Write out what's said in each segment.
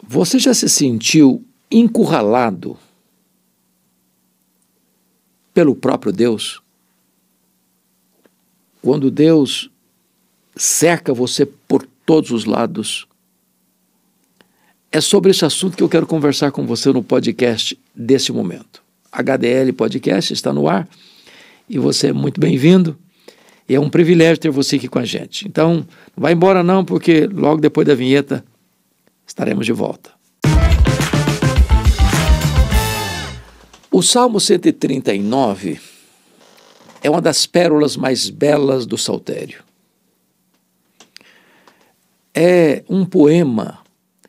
Você já se sentiu encurralado pelo próprio Deus? Quando Deus cerca você por todos os lados. É sobre esse assunto que eu quero conversar com você no podcast desse momento. HDL Podcast está no ar e você é muito bem-vindo. E é um privilégio ter você aqui com a gente. Então, não vai embora não, porque logo depois da vinheta estaremos de volta. O Salmo 139 é uma das pérolas mais belas do Saltério. É um poema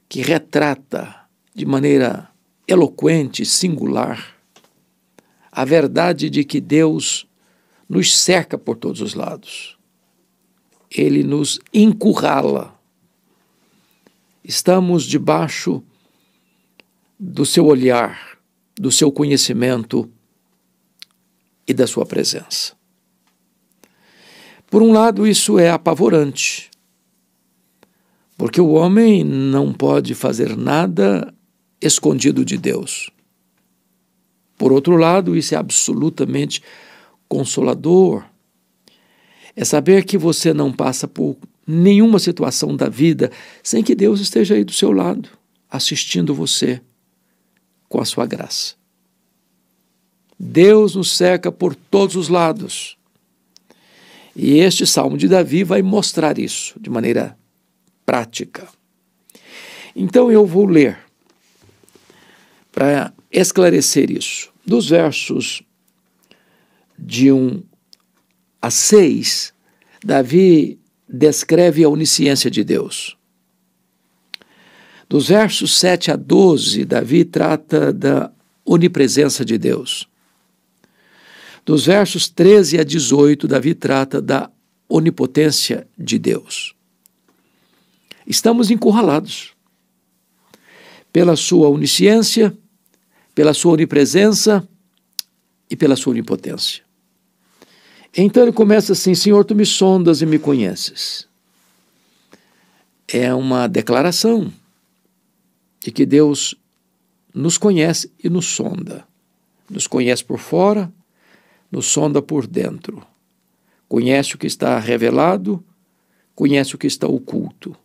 que retrata de maneira eloquente, singular, a verdade de que Deus nos cerca por todos os lados. Ele nos encurrala. Estamos debaixo do seu olhar, do seu conhecimento e da sua presença. Por um lado, isso é apavorante, porque o homem não pode fazer nada escondido de Deus. Por outro lado, isso é absolutamente consolador. É saber que você não passa por nenhuma situação da vida sem que Deus esteja aí do seu lado, assistindo você com a sua graça. Deus nos cerca por todos os lados. E este Salmo de Davi vai mostrar isso de maneira prática. Então eu vou ler para esclarecer isso. Dos versos de 1 a 6, Davi descreve a onisciência de Deus. Dos versos 7 a 12, Davi trata da onipresença de Deus. Dos versos 13 a 18, Davi trata da onipotência de Deus. Estamos encurralados pela sua onisciência, pela sua onipresença e pela sua onipotência. Então ele começa assim: Senhor, tu me sondas e me conheces. É uma declaração de que Deus nos conhece e nos sonda. Nos conhece por fora, nos sonda por dentro. Conhece o que está revelado, conhece o que está oculto.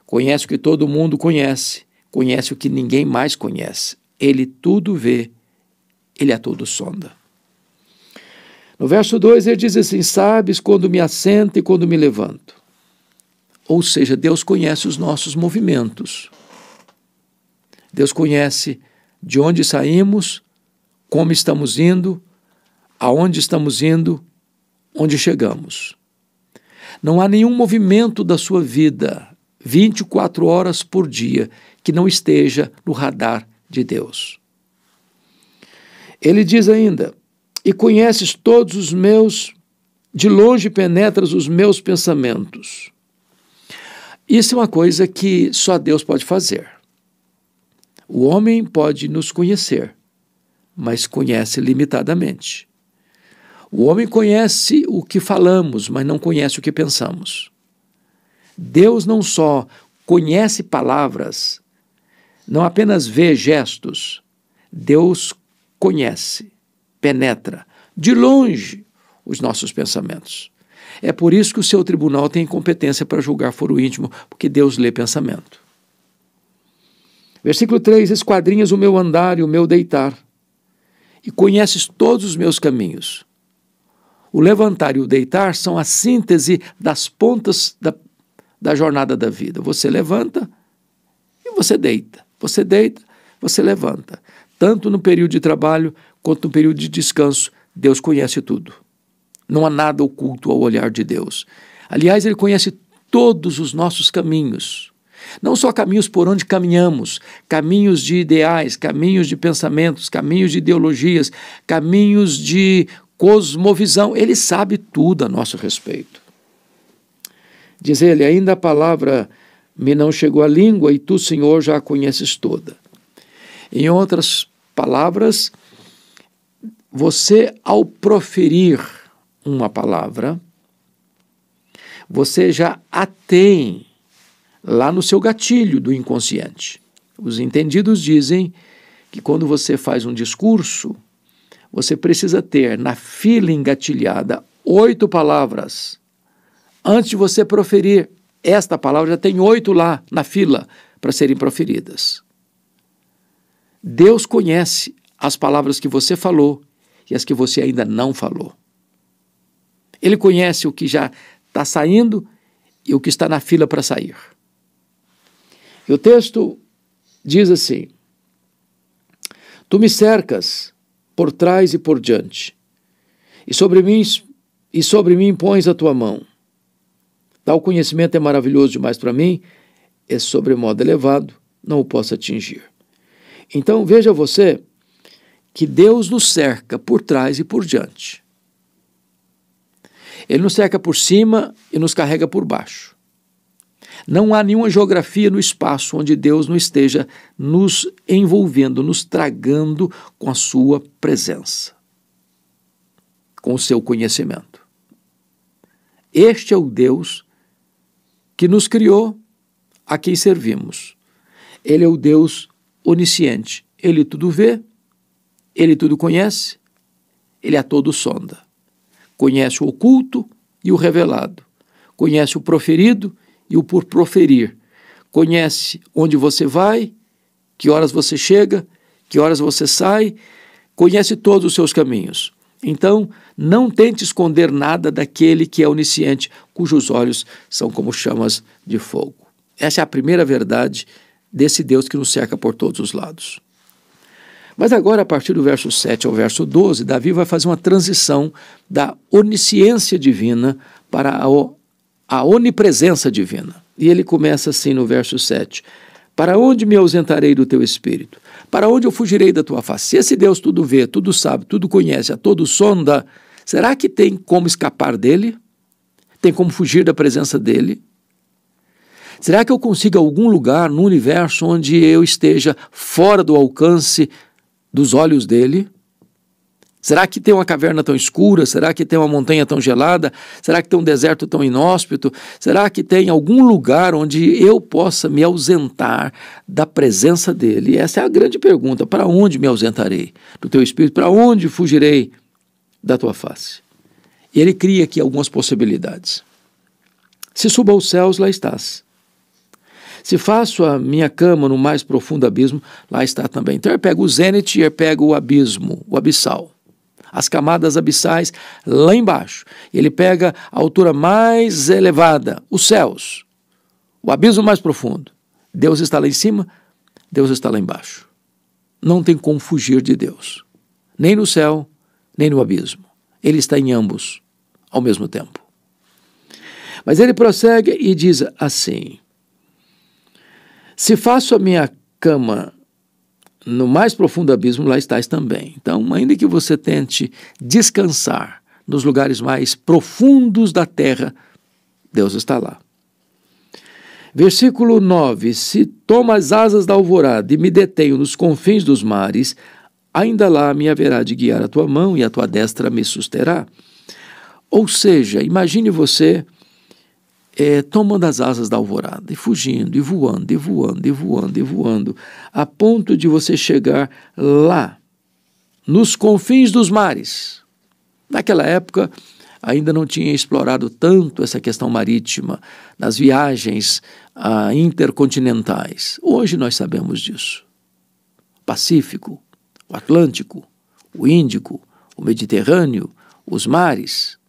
Conhece o que todo mundo conhece, conhece o que ninguém mais conhece. Ele tudo vê, ele a tudo sonda. No verso 2 ele diz assim: sabes quando me assento e quando me levanto. Ou seja, Deus conhece os nossos movimentos. Deus conhece de onde saímos, como estamos indo, aonde estamos indo, onde chegamos. Não há nenhum movimento da sua vida 24 horas por dia que não esteja no radar de Deus. Ele diz ainda: e conheces todos os meus, de longe penetras os meus pensamentos. Isso é uma coisa que só Deus pode fazer. O homem pode nos conhecer, mas conhece limitadamente. O homem conhece o que falamos, mas não conhece o que pensamos. Deus não só conhece palavras, não apenas vê gestos, Deus conhece, penetra de longe os nossos pensamentos. É por isso que o seu tribunal tem competência para julgar foro íntimo, porque Deus lê pensamento. Versículo 3: esquadrinhas o meu andar e o meu deitar, e conheces todos os meus caminhos. O levantar e o deitar são a síntese das pontas da jornada da vida. Você levanta e você deita. Você deita, você levanta. Tanto no período de trabalho quanto no período de descanso, Deus conhece tudo. Não há nada oculto ao olhar de Deus. Aliás, Ele conhece todos os nossos caminhos. Não só caminhos por onde caminhamos, caminhos de ideais, caminhos de pensamentos, caminhos de ideologias, caminhos de cosmovisão. Ele sabe tudo a nosso respeito. Diz ele: ainda a palavra me não chegou à língua e tu, Senhor, já a conheces toda. Em outras palavras, você, ao proferir uma palavra, você já a tem lá no seu gatilho do inconsciente. Os entendidos dizem que quando você faz um discurso, você precisa ter na fila engatilhada 8 palavras. Antes de você proferir esta palavra, já tem 8 lá na fila para serem proferidas. Deus conhece as palavras que você falou e as que você ainda não falou. Ele conhece o que já está saindo e o que está na fila para sair. E o texto diz assim: Tu me cercas por trás e por diante, e sobre mim pões a tua mão. Tal conhecimento é maravilhoso demais para mim, é sobremodo elevado, não o posso atingir. Então veja você que Deus nos cerca por trás e por diante. Ele nos cerca por cima e nos carrega por baixo. Não há nenhuma geografia no espaço onde Deus não esteja nos envolvendo, nos tragando com a sua presença, com o seu conhecimento. Este é o Deus que nos criou, a quem servimos. Ele é o Deus onisciente. Ele tudo vê, ele tudo conhece, ele a todo sonda. Conhece o oculto e o revelado. Conhece o proferido e o por proferir. Conhece onde você vai, que horas você chega, que horas você sai, conhece todos os seus caminhos. Então, não tente esconder nada daquele que é onisciente, cujos olhos são como chamas de fogo. Essa é a primeira verdade desse Deus que nos cerca por todos os lados. Mas agora, a partir do verso 7 ao verso 12, Davi vai fazer uma transição da onisciência divina para a onipresença divina. E ele começa assim no verso 7. Para onde me ausentarei do teu espírito? Para onde eu fugirei da tua face? Se esse Deus tudo vê, tudo sabe, tudo conhece, a todo sonda, será que tem como escapar dele? Tem como fugir da presença dele? Será que eu consigo algum lugar no universo onde eu esteja fora do alcance dos olhos dele? Será que tem uma caverna tão escura? Será que tem uma montanha tão gelada? Será que tem um deserto tão inóspito? Será que tem algum lugar onde eu possa me ausentar da presença dele? Essa é a grande pergunta. Para onde me ausentarei do teu espírito? Para onde fugirei da tua face? E ele cria aqui algumas possibilidades. Se subo aos céus, lá estás. Se faço a minha cama no mais profundo abismo, lá está também. Então ele pega o zênite e ele pega o abismo, o abissal. As camadas abissais lá embaixo. Ele pega a altura mais elevada, os céus, o abismo mais profundo. Deus está lá em cima, Deus está lá embaixo. Não tem como fugir de Deus, nem no céu, nem no abismo. Ele está em ambos ao mesmo tempo. Mas ele prossegue e diz assim: se faço a minha cama no mais profundo abismo, lá estás também. Então, ainda que você tente descansar nos lugares mais profundos da terra, Deus está lá. Versículo 9: se tomo as asas da alvorada e me detenho nos confins dos mares, ainda lá me haverá de guiar a tua mão e a tua destra me susterá. Ou seja, imagine você tomando as asas da alvorada, e fugindo, e voando, e voando, e voando, e voando, a ponto de você chegar lá, nos confins dos mares. Naquela época, ainda não tinha explorado tanto essa questão marítima, nas viagens intercontinentais. Hoje nós sabemos disso. O Pacífico, o Atlântico, o Índico, o Mediterrâneo, os mares.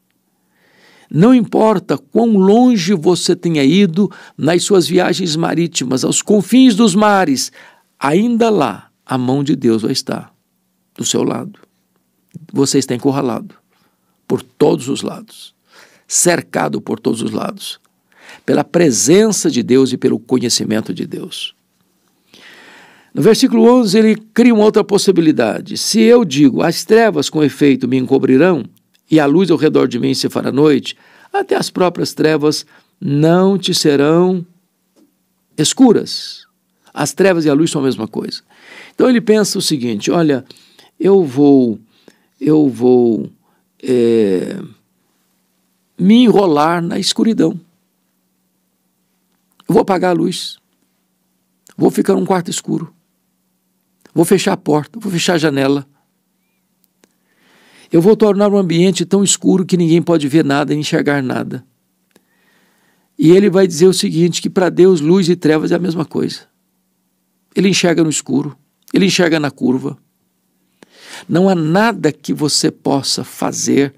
Não importa quão longe você tenha ido nas suas viagens marítimas, aos confins dos mares, ainda lá a mão de Deus vai estar do seu lado. Você está encurralado por todos os lados, cercado por todos os lados, pela presença de Deus e pelo conhecimento de Deus. No versículo 11 ele cria uma outra possibilidade. Se eu digo, as trevas com efeito me encobrirão, e a luz ao redor de mim se fará noite, até as próprias trevas não te serão escuras. As trevas e a luz são a mesma coisa. Então ele pensa o seguinte: olha, eu vou me enrolar na escuridão. Eu vou apagar a luz. Vou ficar num quarto escuro. Vou fechar a porta, vou fechar a janela. Eu vou tornar um ambiente tão escuro que ninguém pode ver nada, enxergar nada. E ele vai dizer o seguinte, que para Deus luz e trevas é a mesma coisa. Ele enxerga no escuro, ele enxerga na curva. Não há nada que você possa fazer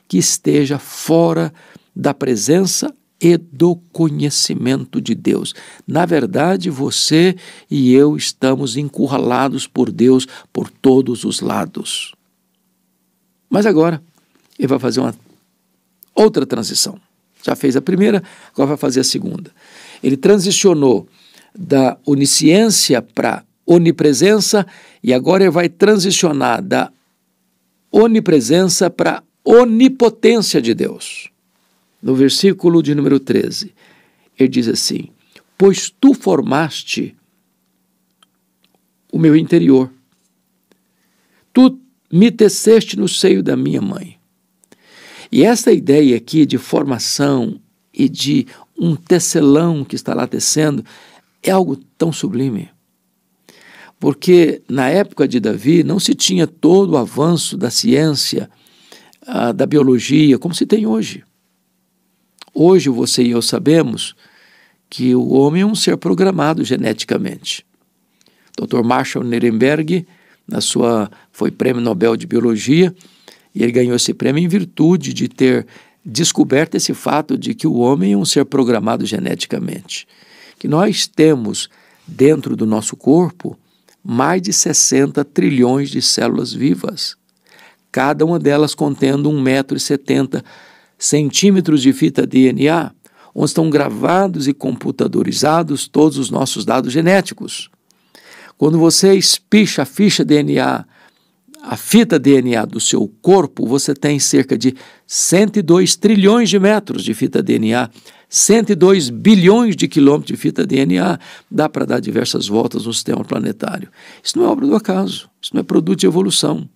que esteja fora da presença e do conhecimento de Deus. Na verdade, você e eu estamos encurralados por Deus por todos os lados. Mas agora, ele vai fazer uma outra transição. Já fez a primeira, agora vai fazer a segunda. Ele transicionou da onisciência para onipresença e agora ele vai transicionar da onipresença para onipotência de Deus. No versículo de número 13, ele diz assim: pois tu formaste o meu interior, tu me teceste no seio da minha mãe. E essa ideia aqui de formação e de um tecelão que está lá tecendo é algo tão sublime. Porque na época de Davi não se tinha todo o avanço da ciência, da biologia, como se tem hoje. Hoje você e eu sabemos que o homem é um ser programado geneticamente. Dr. Marshall Nirenberg, foi prêmio Nobel de Biologia, e ele ganhou esse prêmio em virtude de ter descoberto esse fato de que o homem é um ser programado geneticamente. Que nós temos dentro do nosso corpo mais de 60 trilhões de células vivas, cada uma delas contendo 1,70 m de fita DNA, onde estão gravados e computadorizados todos os nossos dados genéticos. Quando você espicha a ficha DNA, a fita DNA do seu corpo, você tem cerca de 102 trilhões de metros de fita DNA, 102 bilhões de quilômetros de fita DNA, dá para dar diversas voltas no sistema planetário. Isso não é obra do acaso, isso não é produto de evolução.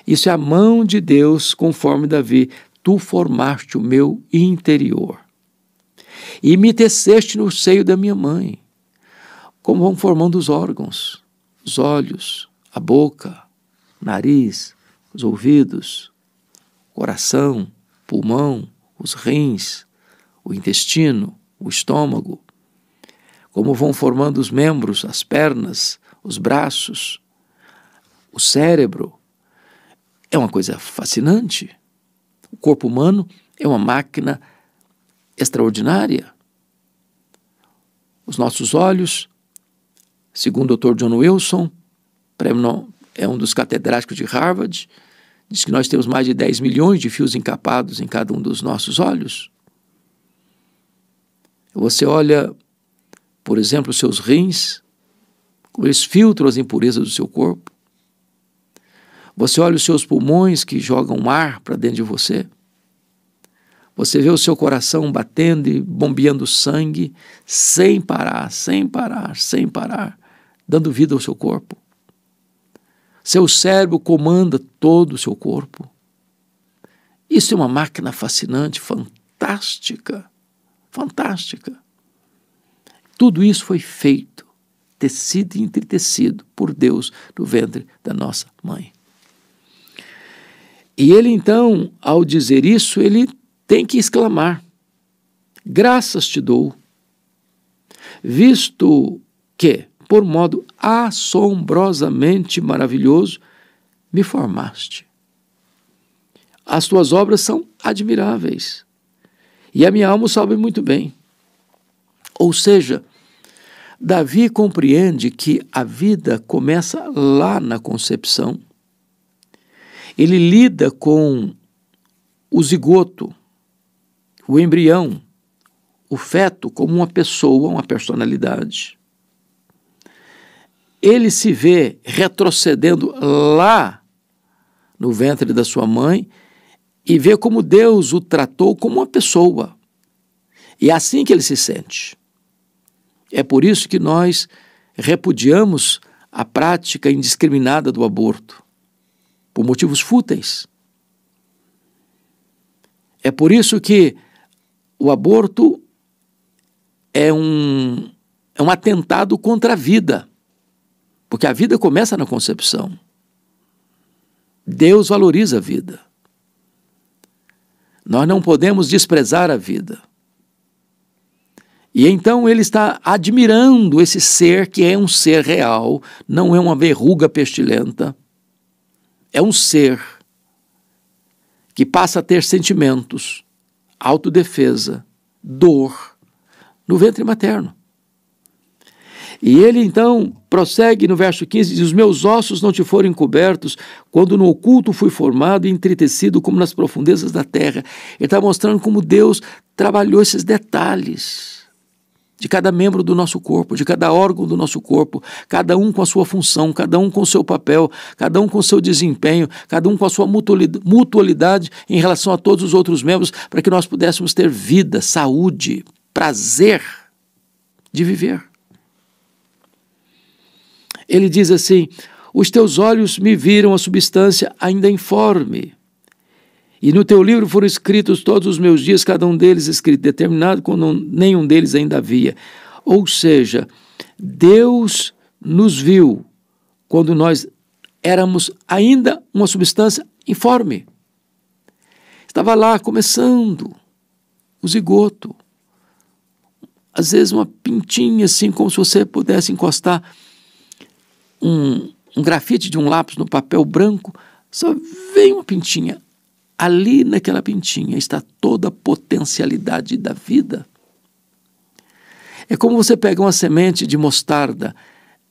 Isso é a mão de Deus, conforme Davi, tu formaste o meu interior e me teceste no seio da minha mãe. Como vão formando os órgãos, os olhos, a boca, o nariz, os ouvidos, o coração, o pulmão, os rins, o intestino, o estômago, como vão formando os membros, as pernas, os braços, o cérebro. É uma coisa fascinante. O corpo humano é uma máquina extraordinária. Os nossos olhos, segundo o Dr. John Wilson, é um dos catedráticos de Harvard, diz que nós temos mais de 10 milhões de fios encapados em cada um dos nossos olhos. Você olha, por exemplo, os seus rins, como eles filtram as impurezas do seu corpo. Você olha os seus pulmões que jogam ar para dentro de você. Você vê o seu coração batendo e bombeando sangue sem parar, sem parar, sem parar, dando vida ao seu corpo. Seu cérebro comanda todo o seu corpo. Isso é uma máquina fascinante, fantástica, fantástica. Tudo isso foi feito, tecido e entretecido por Deus no ventre da nossa mãe. E ele então, ao dizer isso, ele tem que exclamar: graças te dou, visto que, por modo assombrosamente maravilhoso, me formaste. As tuas obras são admiráveis, e a minha alma o sabe muito bem. Ou seja, Davi compreende que a vida começa lá na concepção. Ele lida com o zigoto, o embrião, o feto como uma pessoa, uma personalidade. Ele se vê retrocedendo lá no ventre da sua mãe e vê como Deus o tratou como uma pessoa. E é assim que ele se sente. É por isso que nós repudiamos a prática indiscriminada do aborto, por motivos fúteis. É por isso que o aborto é um é um atentado contra a vida, porque a vida começa na concepção. Deus valoriza a vida. Nós não podemos desprezar a vida. E então ele está admirando esse ser que é um ser real, não é uma verruga pestilenta. É um ser que passa a ter sentimentos, autodefesa, dor, no ventre materno. E ele então prossegue no verso 15, diz: os meus ossos não te foram encobertos, quando no oculto fui formado e entretecido como nas profundezas da terra. Ele está mostrando como Deus trabalhou esses detalhes de cada membro do nosso corpo, de cada órgão do nosso corpo, cada um com a sua função, cada um com o seu papel, cada um com o seu desempenho, cada um com a sua mutualidade em relação a todos os outros membros, para que nós pudéssemos ter vida, saúde, prazer de viver. Ele diz assim: os teus olhos me viram a substância ainda informe, e no teu livro foram escritos todos os meus dias, cada um deles escrito, determinado, quando nenhum deles ainda havia. Ou seja, Deus nos viu quando nós éramos ainda uma substância informe. Estava lá começando o zigoto, às vezes uma pintinha assim, como se você pudesse encostar um grafite de um lápis no papel branco, só vem uma pintinha. Ali naquela pintinha está toda a potencialidade da vida. É como você pegar uma semente de mostarda,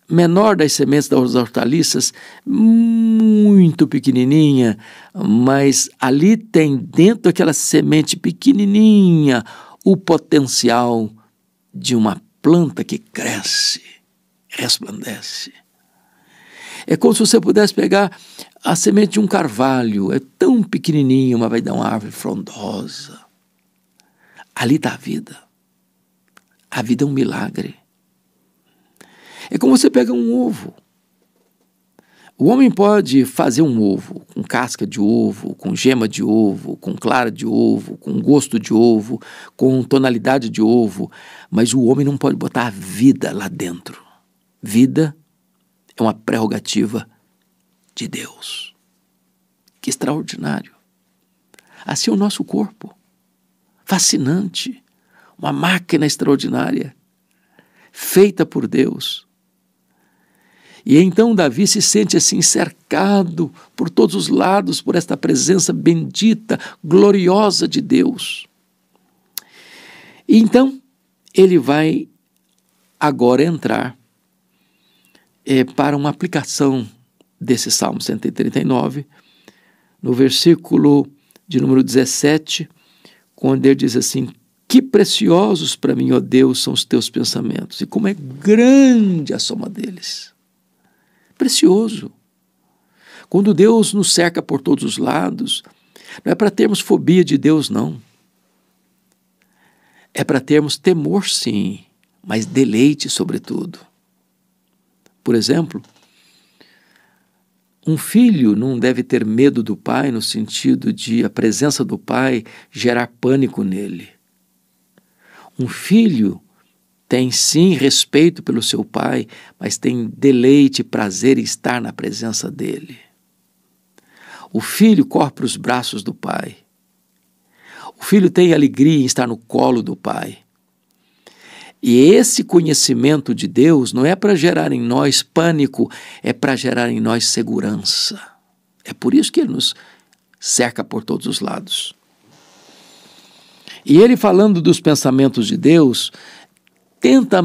menor das sementes das hortaliças, muito pequenininha, mas ali tem dentro daquela semente pequenininha o potencial de uma planta que cresce, resplandece. É como se você pudesse pegar a semente de um carvalho, é tão pequenininho, mas vai dar uma árvore frondosa. Ali está a vida. A vida é um milagre. É como você pega um ovo. O homem pode fazer um ovo com casca de ovo, com gema de ovo, com clara de ovo, com gosto de ovo, com tonalidade de ovo, mas o homem não pode botar a vida lá dentro. Vida é uma prerrogativa de Deus. Que extraordinário. Assim é o nosso corpo. Fascinante. Uma máquina extraordinária, feita por Deus. E então Davi se sente assim cercado por todos os lados por esta presença bendita, gloriosa de Deus. E então ele vai agora entrar para uma aplicação desse Salmo 139, no versículo de número 17, quando ele diz assim: que preciosos para mim, ó Deus, são os teus pensamentos, e como é grande a soma deles. Precioso. Quando Deus nos cerca por todos os lados, não é para termos fobia de Deus, não. É para termos temor, sim, mas deleite, sobretudo. Por exemplo, um filho não deve ter medo do pai no sentido de a presença do pai gerar pânico nele. Um filho tem sim respeito pelo seu pai, mas tem deleite e prazer em estar na presença dele. O filho corre para os braços do pai. O filho tem alegria em estar no colo do pai. E esse conhecimento de Deus não é para gerar em nós pânico, é para gerar em nós segurança. É por isso que ele nos cerca por todos os lados. E ele, falando dos pensamentos de Deus, tenta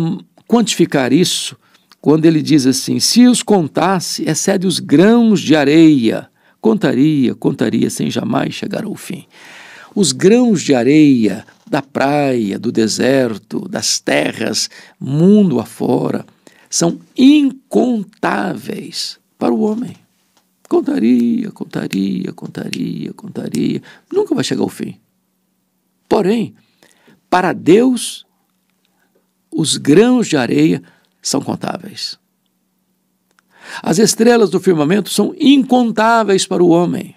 quantificar isso quando ele diz assim: se os contasse, excede os grãos de areia, contaria sem jamais chegar ao fim. Os grãos de areia da praia, do deserto, das terras, mundo afora, são incontáveis para o homem. Contaria, nunca vai chegar ao fim. Porém, para Deus, os grãos de areia são contáveis. As estrelas do firmamento são incontáveis para o homem,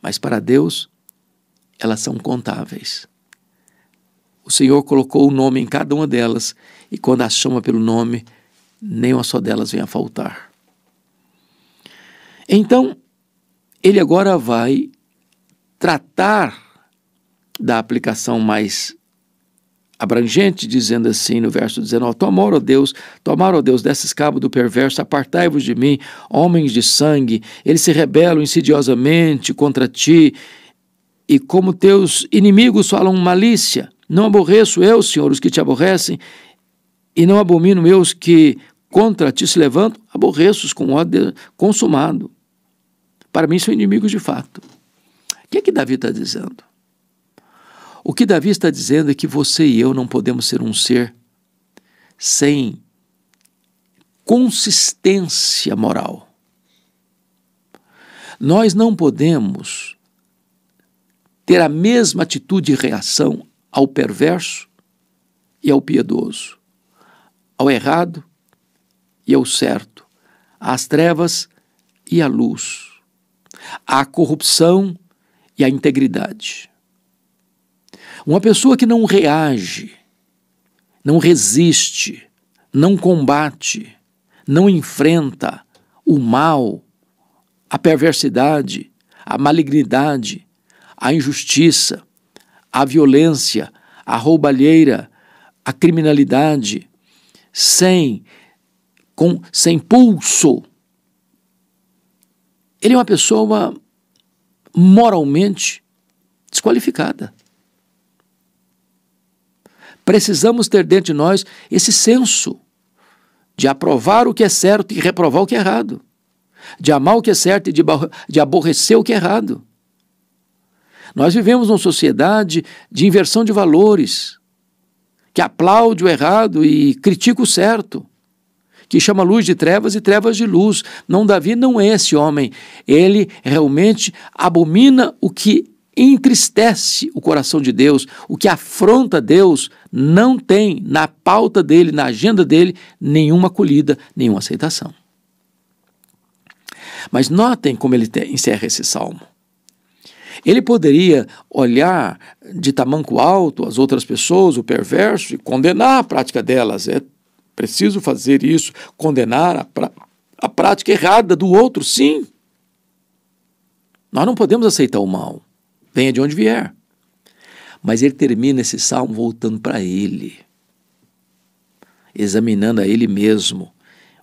mas para Deus, elas são contáveis. o Senhor colocou o nome em cada uma delas, e quando as chama pelo nome, nem uma só delas vem a faltar. Então, ele agora vai tratar da aplicação mais abrangente, dizendo assim no verso 19: tomar, ó Deus, desses cabos do perverso, apartai-vos de mim, homens de sangue, eles se rebelam insidiosamente contra ti, e como teus inimigos falam malícia. Não aborreço eu, Senhor, os que te aborrecem, e não abomino eu os que contra ti se levantam, aborreço-os com ódio consumado. Para mim são inimigos de fato. O que é que Davi está dizendo? O que Davi está dizendo é que você e eu não podemos ser um ser sem consistência moral. Nós não podemos ter a mesma atitude e reação ao perverso e ao piedoso, ao errado e ao certo, às trevas e à luz, à corrupção e à integridade. Uma pessoa que não reage, não resiste, não combate, não enfrenta o mal, a perversidade, a malignidade, a injustiça, a violência, a roubalheira, a criminalidade, sem pulso. Ele é uma pessoa moralmente desqualificada. Precisamos ter dentro de nós esse senso de aprovar o que é certo e reprovar o que é errado, de amar o que é certo e de aborrecer o que é errado. Nós vivemos numa sociedade de inversão de valores, que aplaude o errado e critica o certo, que chama luz de trevas e trevas de luz. Não, Davi não é esse homem. Ele realmente abomina o que entristece o coração de Deus, o que afronta Deus. Não tem na pauta dele, na agenda dele, nenhuma acolhida, nenhuma aceitação. Mas notem como ele encerra esse salmo. Ele poderia olhar de tamanco alto as outras pessoas, o perverso, e condenar a prática delas. É preciso fazer isso, condenar a prática errada do outro, sim. Nós não podemos aceitar o mal, venha de onde vier. Mas ele termina esse salmo voltando para ele, examinando a ele mesmo.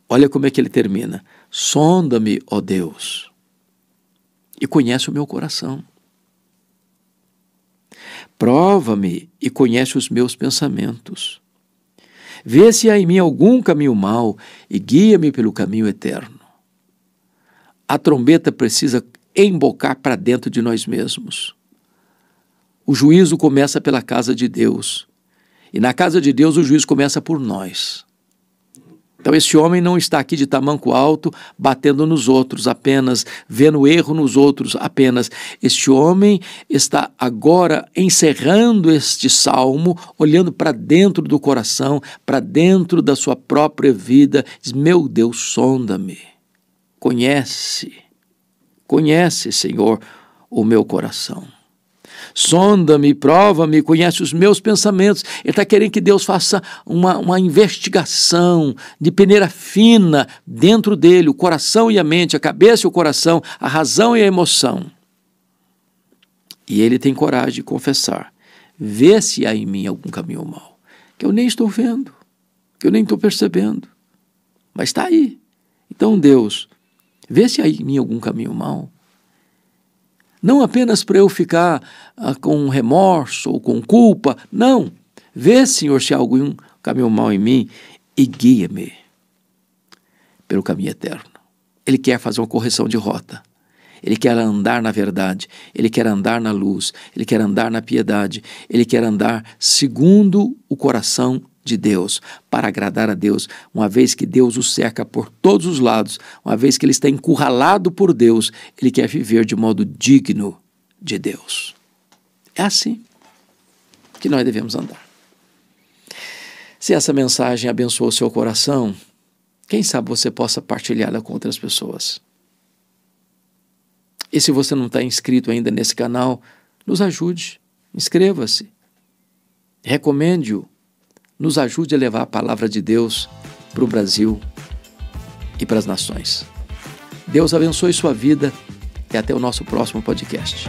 Olha como é que ele termina: sonda-me, ó Deus, e conhece o meu coração. Prova-me e conhece os meus pensamentos. Vê se há em mim algum caminho mau e guia-me pelo caminho eterno. A trombeta precisa embocar para dentro de nós mesmos. O juízo começa pela casa de Deus. E na casa de Deus o juízo começa por nós. Então esse homem não está aqui de tamanco alto, batendo nos outros apenas, vendo erro nos outros apenas. Este homem está agora encerrando este salmo, olhando para dentro do coração, para dentro da sua própria vida. Diz: meu Deus, sonda-me, conhece, Senhor, o meu coração. Sonda-me, prova-me, conhece os meus pensamentos. Ele está querendo que Deus faça uma investigação de peneira fina dentro dele, o coração e a mente, a cabeça e o coração, a razão e a emoção. E ele tem coragem de confessar: vê se há em mim algum caminho mau, que eu nem estou vendo, que eu nem estou percebendo, mas está aí. Então, Deus, vê se há em mim algum caminho mau. Não apenas para eu ficar com remorso ou com culpa, não. Vê, Senhor, se há algum caminho mau em mim e guia-me pelo caminho eterno. Ele quer fazer uma correção de rota. Ele quer andar na verdade, ele quer andar na luz, ele quer andar na piedade, ele quer andar segundo o coração de Deus, para agradar a Deus, uma vez que Deus o cerca por todos os lados, uma vez que ele está encurralado por Deus, ele quer viver de modo digno de Deus. É assim que nós devemos andar. Se essa mensagem abençoou o seu coração, quem sabe você possa partilhá-la com outras pessoas. E se você não está inscrito ainda nesse canal, nos ajude, inscreva-se. recomende-o, nos ajude a levar a palavra de Deus para o Brasil e para as nações. Deus abençoe sua vida e até o nosso próximo podcast.